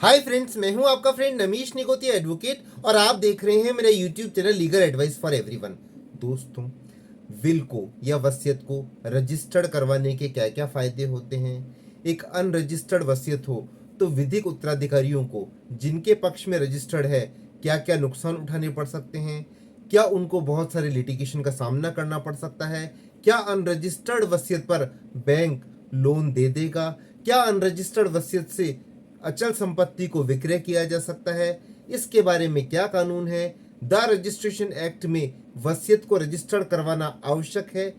Hi friends, मैं हूं आपका फ्रेंड नमीश निगोतिया एडवोकेट और आप देख रहे हैं मेरा YouTube channel legal advice for everyone. दोस्तों, विल को या वसीयत को रजिस्टर्ड करवाने के क्या क्या फायदे होते हैं। एक अनरजिस्टर्ड वसीयत हो तो विधिक उत्तराधिकारियों को जिनके पक्ष में रजिस्टर्ड है क्या क्या नुकसान उठाने पड़ सकते हैं। क्या उनको बहुत सारे लिटिगेशन का सामना करना पड़ सकता है। क्या अनरजिस्टर्ड वसीयत पर बैंक लोन दे देगा। क्या अनरजिस्टर्ड वसीयत से अचल संपत्ति को विक्रय किया जा सकता है। इसके बारे में क्या कानून है। द रजिस्ट्रेशन एक्ट में वसीयत को रजिस्टर्ड करवाना आवश्यक है,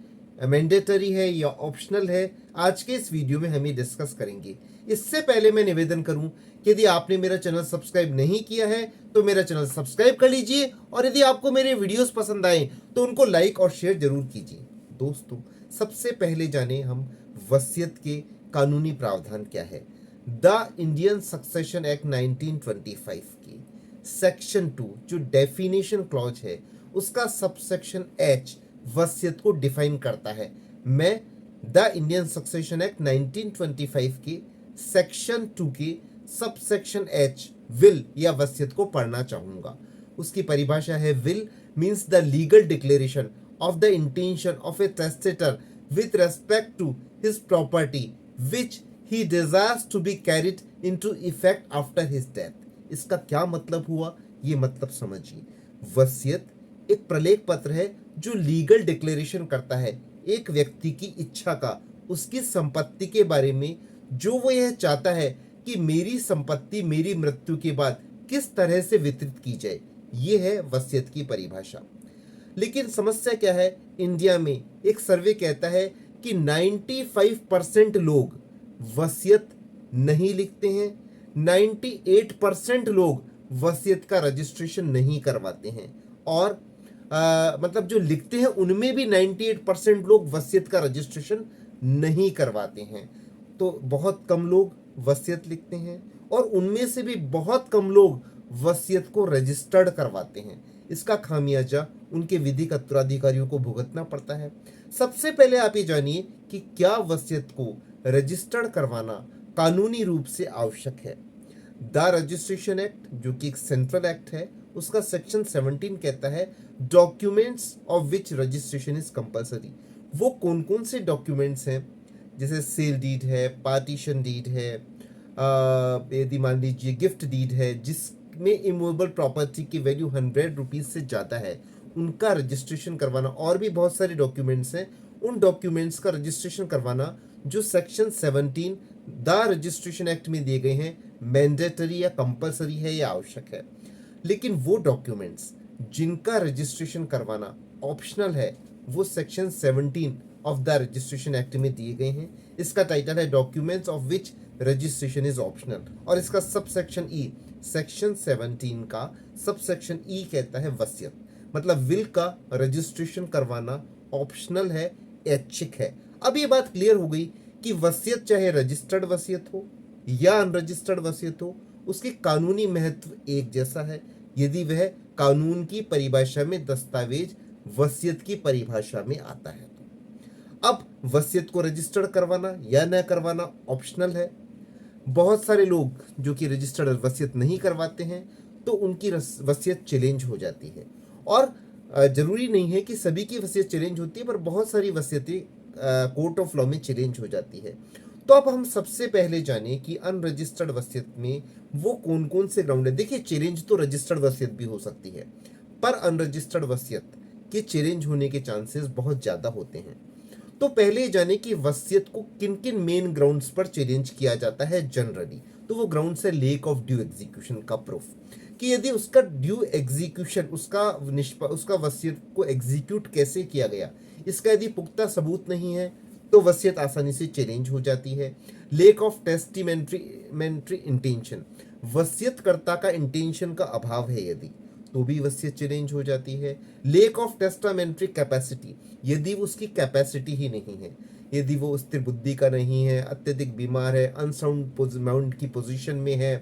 मैंडेटरी है या ऑप्शनल है। आज के इस वीडियो में हम ये डिस्कस करेंगे। इससे पहले मैं निवेदन करूं कि यदि आपने मेरा चैनल सब्सक्राइब नहीं किया है तो मेरा चैनल सब्सक्राइब कर लीजिए और यदि आपको मेरे वीडियोस पसंद आए तो उनको लाइक और शेयर जरूर कीजिए। दोस्तों, सबसे पहले जाने हम वसीयत के कानूनी प्रावधान क्या है। द इंडियन सक्सेशन एक्ट 1925 की सेक्शन 2 जो डेफिनेशन क्लॉज है उसका सबसेक्शन एच वसीयत को डिफाइन करता है। मैं द इंडियन सक्सेशन एक्ट 1925 के सेक्शन 2 के सबसेक्शन एच विल या वसीयत को पढ़ना चाहूंगा। उसकी परिभाषा है, will means the legal declaration of the intention of A testator with respect to his property which he desires to be carried into effect after his death। इसका क्या मतलब हुआ, ये मतलब समझिए। वसीयत एक प्रलेख पत्र है जो लीगल डिक्लेरेशन करता है एक व्यक्ति की इच्छा का, उसकी संपत्ति के बारे में, जो वो यह चाहता है कि मेरी संपत्ति मेरी मृत्यु के बाद किस तरह से वितरित की जाए। ये है वसीयत की परिभाषा। लेकिन समस्या क्या है, इंडिया में एक सर्वे कहता है कि 95% लोग वसीयत नहीं लिखते हैं, 98% लोग वसीयत का रजिस्ट्रेशन नहीं करवाते हैं और मतलब जो लिखते हैं उनमें भी 98% लोग वसीयत का रजिस्ट्रेशन नहीं करवाते हैं। तो बहुत कम लोग वसीयत लिखते हैं और उनमें से भी बहुत कम लोग वसीयत को रजिस्टर्ड करवाते हैं। इसका खामियाजा उनके विधिक उत्तराधिकारियों को भुगतना पड़ता है। सबसे पहले आप ये जानिए कि क्या वसीयत को रजिस्टर्ड करवाना कानूनी रूप से आवश्यक है। द रजिस्ट्रेशन एक्ट जो कि एक सेंट्रल एक्ट है, उसका सेक्शन 17 कहता है documents of which registration is compulsory. वो कौन कौन से डॉक्यूमेंट्स हैं, जैसे सेल डीड है, पार्टीशन डीड है, यदि मान लीजिए गिफ्ट डीड है जिसमें इमूवेबल प्रॉपर्टी की वैल्यू 100 रुपीज से ज़्यादा है, उनका रजिस्ट्रेशन करवाना। और भी बहुत सारे डॉक्यूमेंट्स हैं, उन डॉक्यूमेंट्स का रजिस्ट्रेशन करवाना जो सेक्शन 17 द रजिस्ट्रेशन एक्ट में दिए गए हैं मैंडेटरी या कंपलसरी है या आवश्यक है। लेकिन वो डॉक्यूमेंट्स जिनका रजिस्ट्रेशन करवाना ऑप्शनल है वो section 17 of the registration act में दिए गए हैं। इसका टाइटल है documents of which registration is optional और इसका सब सेक्शन ई, सेक्शन 17 का सब सेक्शन ई कहता है वसीयत, मतलब विल का रजिस्ट्रेशन करवाना ऑप्शनल है, ऐच्छिक है। अब ये बात क्लियर हो गई कि वसीयत चाहे रजिस्टर्ड वसीयत हो या अनरजिस्टर्ड वसीयत हो, उसकी कानूनी महत्व एक जैसा है यदि वह कानून की परिभाषा में दस्तावेज वसीयत की परिभाषा में आता है। अब वसीयत को रजिस्टर्ड करवाना या न करवाना ऑप्शनल है। बहुत सारे लोग जो कि रजिस्टर्ड वसीयत नहीं करवाते हैं तो उनकी वसीयत चैलेंज हो जाती है और जरूरी नहीं है कि सभी की वसीयत चैलेंज होती है, पर बहुत सारी वसीयतें कोर्ट ऑफ लॉ में चैलेंज हो जाती है। तो अब हम सबसे पहले जाने कि अनरजिस्टर्ड वसीयत में वो कौन कौन से ग्राउंड है। देखिए, चैलेंज तो रजिस्टर्ड वसीयत भी हो सकती है, पर अनरजिस्टर्ड वसीयत के चैलेंज होने के चांसेस बहुत ज़्यादा होते हैं। तो पहले जाने कि वसीयत को किन किन मेन ग्राउंड्स पर चैलेंज किया जाता है जनरली। तो वो ग्राउंड्स है लेक ऑफ ड्यू एग्जीक्यूशन का प्रूफ, कि यदि उसका ड्यू एग्जीक्यूशन, उसका वसीयत को एग्जीक्यूट कैसे किया गया, इसका यदि पुख्ता सबूत नहीं है तो वसीयत आसानी से चैलेंज हो जाती है। लेक ऑफ टेस्टिमेंट्री इंटेंशन, वसीयतकर्ता का इंटेंशन का अभाव है यदि, तो भी वसीयत चैलेंज हो जाती है। लेक ऑफ टेस्टामेंट्री कैपेसिटी, यदि उसकी कैपेसिटी ही नहीं है, यदि वो स्थिर बुद्धि का नहीं है, अत्यधिक बीमार है, अनसाउंड माइंड की पोजीशन में है,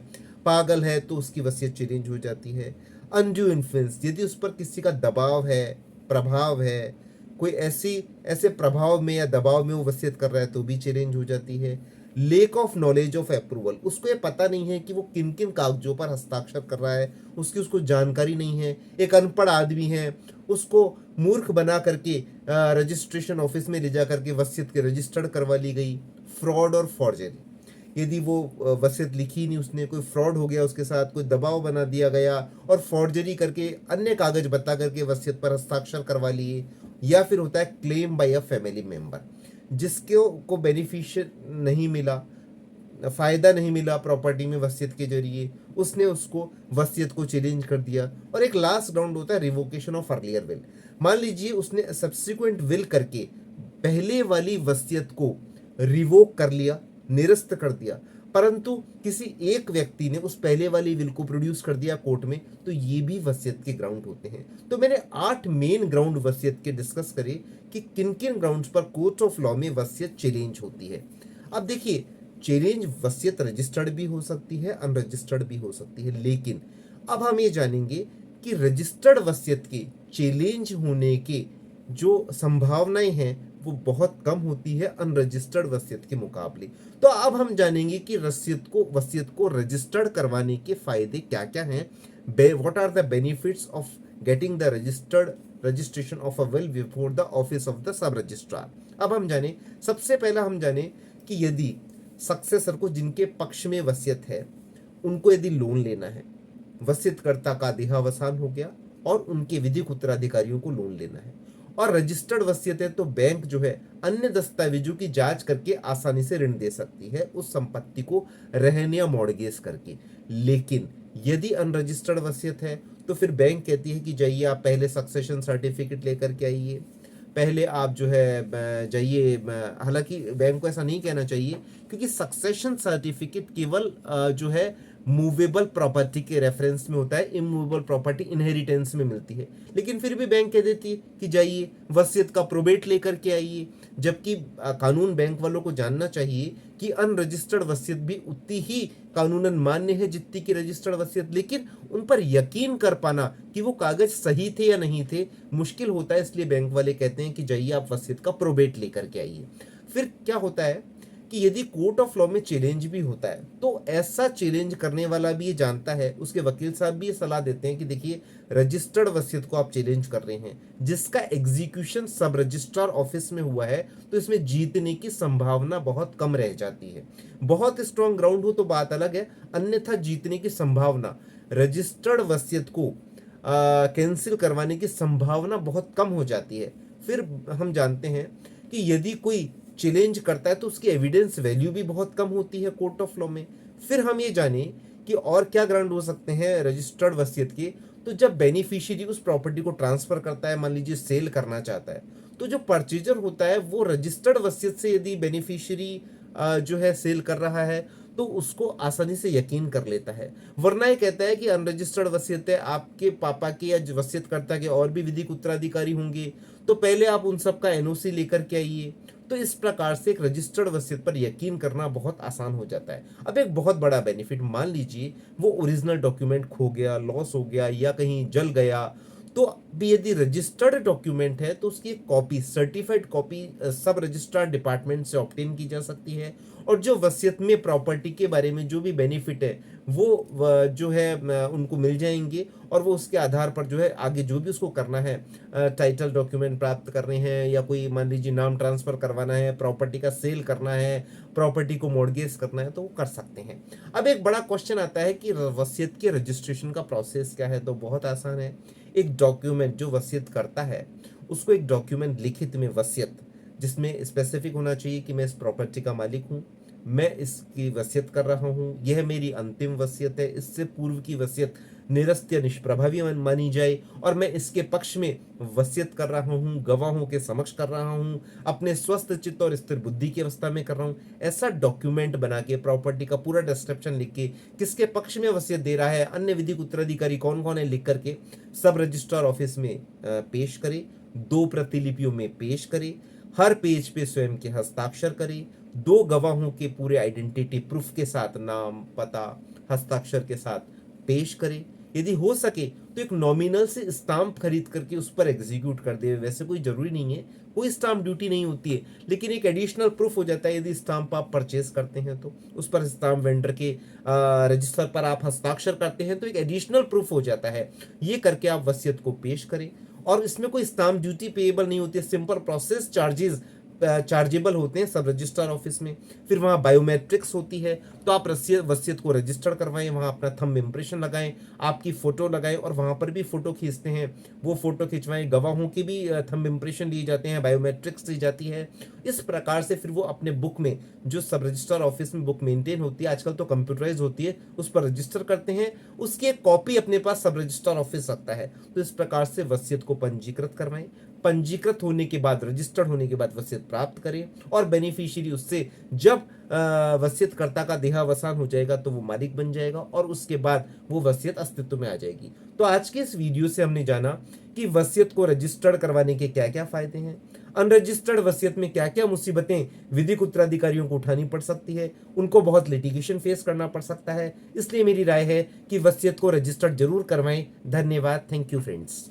पागल है, तो उसकी वसीयत चैलेंज हो जाती है। अनड्यू इन्फ्लुएंस, यदि उस पर किसी का दबाव है, प्रभाव है, कोई ऐसे प्रभाव में या दबाव में वो वसीयत कर रहा है तो भी चैलेंज हो जाती है। Lake of knowledge of approval, उसको ये पता नहीं है कि वो किन किन कागजों पर हस्ताक्षर कर रहा है, उसको जानकारी नहीं है। एक अनपढ़ आदमी है, उसको मूर्ख बना करके रजिस्ट्रेशन ऑफिस में ले जा करके वसीयत के रजिस्टर्ड करवा ली गई। फ्रॉड और फॉर्जरी, यदि वो वसीयत लिखी नहीं उसने, कोई फ्रॉड हो गया उसके साथ, कोई दबाव बना दिया गया और फॉर्जरी करके अन्य कागज बता करके वसीयत पर हस्ताक्षर करवा लिए। या फिर होता है claim bye a family member, जिसके को बेनिफिशियल नहीं मिला, फायदा नहीं मिला प्रॉपर्टी में वसीयत के जरिए, उसने उसको वसीयत को चैलेंज कर दिया। और एक लास्ट राउंड होता है रिवोकेशन ऑफ अर्लियर विल। मान लीजिए उसने सब्सिक्वेंट विल करके पहले वाली वसीयत को रिवोक कर लिया, निरस्त कर दिया, परंतु किसी एक व्यक्ति ने उस पहले वाली विल को प्रोड्यूस कर दिया कोर्ट में, तो ये भी वसीयत के ग्राउंड होते हैं। तो मैंने 8 मेन ग्राउंड वसीयत के डिस्कस करे कि किन किन ग्राउंड्स पर कोर्ट ऑफ लॉ में वसीयत चैलेंज होती है। अब देखिए, चैलेंज वसीयत रजिस्टर्ड भी हो सकती है, अनरजिस्टर्ड भी हो सकती है, लेकिन अब हम ये जानेंगे कि रजिस्टर्ड वसीयत के चैलेंज होने के जो संभावनाएं हैं वो बहुत कम होती है अनरजिस्टर्ड वसीयत के मुकाबले। तो अब हम जानेंगे कि वसीयत को रजिस्टर्ड करवाने के फायदे क्या क्या हैं, what are the benefits of getting the registration of a will before the office of the sub registrar. अब हम जाने, सबसे पहला हम जाने कि यदि सक्सेसर को, जिनके पक्ष में वसीयत है, उनको यदि लोन लेना है, वसीयतकर्ता का देहावसान हो गया और उनके विधिक उत्तराधिकारियों को लोन लेना है, और रजिस्टर्ड वसीयत है, तो बैंक जो है अन्य दस्तावेजों की जांच करके आसानी से ऋण दे सकती है उस संपत्ति को रहन या मॉर्गेज करके। लेकिन यदि अनरजिस्टर्ड वसीयत है तो फिर बैंक कहती है कि जाइए आप पहले सक्सेशन सर्टिफिकेट लेकर के आइए, पहले आप जो है जाइए। हालांकि बैंक को ऐसा नहीं कहना चाहिए, क्योंकि सक्सेशन सर्टिफिकेट केवल जो है मूवेबल प्रॉपर्टी के रेफरेंस में होता है, इमूवेबल प्रॉपर्टी इनहेरिटेंस में मिलती है। लेकिन फिर भी बैंक कह देती है कि जाइए वसीयत का प्रोबेट लेकर के आइए, जबकि कानून बैंक वालों को जानना चाहिए कि अनरजिस्टर्ड वसीयत भी उतनी ही कानूनन मान्य है जितनी की रजिस्टर्ड वसीयत, लेकिन उन पर यकीन कर पाना कि वो कागज सही थे या नहीं थे मुश्किल होता है। इसलिए बैंक वाले कहते हैं कि जाइए आप वसीयत का प्रोबेट लेकर के आइए। फिर क्या होता है कि यदि कोर्ट ऑफ लॉ में चैलेंज भी होता है, तो ऐसा चैलेंज करने वाला भी ये जानता है, उसके वकील साहब भी ये सलाह देते हैं कि देखिए रजिस्टर्ड वसीयत को आप चैलेंज कर रहे हैं जिसका एग्जीक्यूशन सब रजिस्ट्रार ऑफिस में हुआ है, तो इसमें जीतने की संभावना बहुत कम रह जाती है। बहुत स्ट्रॉन्ग ग्राउंड हो तो बात अलग है, अन्यथा जीतने की संभावना, रजिस्टर्ड वसीयत को कैंसिल करवाने की संभावना बहुत कम हो जाती है। फिर हम जानते हैं कि यदि कोई चैलेंज करता है तो उसकी एविडेंस वैल्यू भी बहुत कम होती है कोर्ट ऑफ लॉ में। फिर हम ये जाने कि और क्या ग्राउंड हो सकते हैं रजिस्टर्ड वसीयत के, तो जब बेनिफिशियरी उस प्रॉपर्टी को ट्रांसफर करता है, मान लीजिए सेल करना चाहता है, तो जो परचेजर होता है वो रजिस्टर्ड वसीयत से यदि बेनिफिशियरी जो है सेल कर रहा है तो उसको आसानी से यकीन कर लेता है। वरना ये कहता है कि अनरजिस्टर्ड वसीयत है, आपके पापा के या वसीयतकर्ता के और भी विधिक उत्तराधिकारी होंगे, तो पहले आप उन सब का एनओसी लेकर के आइए। तो इस प्रकार से एक रजिस्टर्ड वसीयत पर यकीन करना बहुत आसान हो जाता है। अब एक बहुत बड़ा बेनिफिट, मान लीजिए वो ओरिजिनल डॉक्यूमेंट खो गया, लॉस हो गया या कहीं जल गया, तो भी यदि रजिस्टर्ड डॉक्यूमेंट है तो उसकी कॉपी, सर्टिफाइड कॉपी सब रजिस्ट्रार डिपार्टमेंट से ऑब्टेन की जा सकती है। और जो वसीयत में प्रॉपर्टी के बारे में जो भी बेनिफिट है वो जो है उनको मिल जाएंगे, और वो उसके आधार पर जो है आगे जो भी उसको करना है, टाइटल डॉक्यूमेंट प्राप्त करने हैं या कोई मान लीजिए नाम ट्रांसफर करवाना है, प्रॉपर्टी का सेल करना है, प्रॉपर्टी को मॉर्गेज करना है, तो वो कर सकते हैं। अब एक बड़ा क्वेश्चन आता है कि वसीयत के रजिस्ट्रेशन का प्रोसेस क्या है, तो बहुत आसान है। एक डॉक्यूमेंट जो वसीयत करता है उसको एक डॉक्यूमेंट लिखित में वसीयत, जिसमें स्पेसिफिक होना चाहिए कि मैं इस प्रॉपर्टी का मालिक हूँ, मैं इसकी वसीयत कर रहा हूँ, यह मेरी अंतिम वसीयत है, इससे पूर्व की वसीयत निरस्त या निष्प्रभावी मानी जाए, और मैं इसके पक्ष में वसीयत कर रहा हूँ, गवाहों के समक्ष कर रहा हूँ, अपने स्वस्थ चित्त और स्थिर बुद्धि की अवस्था में कर रहा हूँ। ऐसा डॉक्यूमेंट बना के प्रॉपर्टी का पूरा डिस्क्रिप्शन लिख के, किसके पक्ष में वसीयत दे रहा है, अन्य विधिक उत्तराधिकारी कौन कौन है, लिख करके सब रजिस्ट्रार ऑफिस में पेश करे, 2 प्रतिलिपियों में पेश करे, हर पेज पे स्वयं के हस्ताक्षर करे, 2 गवाहों के पूरे आइडेंटिटी प्रूफ के साथ, नाम, पता, हस्ताक्षर के साथ पेश करे। यदि हो सके तो एक नॉमिनल से स्टाम्प खरीद करके उस पर एग्जीक्यूट कर दे। वैसे कोई जरूरी नहीं है, कोई स्टाम्प ड्यूटी नहीं होती है, लेकिन एक एडिशनल प्रूफ हो जाता है। यदि स्टाम्प आप परचेज करते हैं तो उस पर स्टाम्प वेंडर के रजिस्टर पर आप हस्ताक्षर करते हैं तो एक एडिशनल प्रूफ हो जाता है। ये करके आप वसीयत को पेश करें, और इसमें कोई स्टाम्प ड्यूटी पेएबल नहीं होती है। सिंपल प्रोसेस चार्जेस चार्जेबल होते हैं सब रजिस्ट्रार ऑफिस में। फिर वहाँ बायोमेट्रिक्स होती है, तो आप वसीयत को रजिस्टर करवाएं, वहाँ अपना थंब इम्प्रेशन लगाएं, आपकी फ़ोटो लगाएं, और वहाँ पर भी फ़ोटो खींचते हैं, वो फ़ोटो खिंचवाएं। गवाहों की भी थंब इम्प्रेशन लिए जाते हैं, बायोमेट्रिक्स दी जाती है। इस प्रकार से फिर वो अपने बुक में, जो सब रजिस्ट्रार ऑफिस में बुक मेंटेन होती है, आजकल तो कंप्यूटराइज होती है, उस पर रजिस्टर करते हैं। उसकी एक कॉपी अपने पास सब रजिस्ट्रार ऑफिस रखता है। तो इस प्रकार से वसीयत को पंजीकृत करवाएं। पंजीकृत होने के बाद, रजिस्टर्ड होने के बाद वसीयत प्राप्त करें, और बेनिफिशियरी उससे जब वसीयतकर्ता का देहावसान हो जाएगा तो वो मालिक बन जाएगा, और उसके बाद वो वसीयत अस्तित्व में आ जाएगी। तो आज के इस वीडियो से हमने जाना कि वसीयत को रजिस्टर्ड करवाने के क्या क्या फायदे हैं, अनरजिस्टर्ड वसीयत में क्या क्या मुसीबतें विधिक उत्तराधिकारियों को उठानी पड़ सकती है, उनको बहुत लिटिगेशन फेस करना पड़ सकता है। इसलिए मेरी राय है कि वसीयत को रजिस्टर्ड जरूर करवाएं। धन्यवाद। Thank you friends.